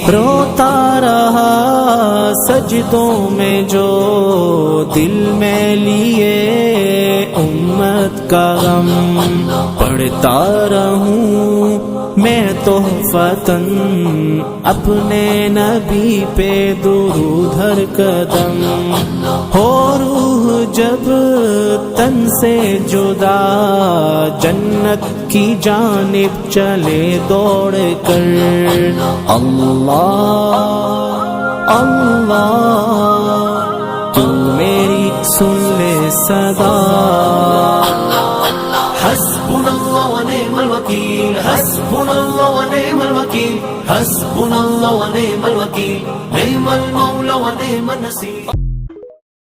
रोता रहा सजदों में जो दिल में लिए उम्मत का गम, पढ़ता रहूं मैं तोहफतन अपने नबी पे दुरूद हर कदम। हो रूह जब तन से जुदा जन्नत की जानिब चले दौड़ कर, अल्लाह अल्लाह तू मेरी सुन ले सदा। हस्बुनल्लाह व निअमल वकील, हस्बुनल्लाह व निअमल वकील, हस्बुनल्लाह व निअमल वकील, निअमल मौला व निअमन नसीर।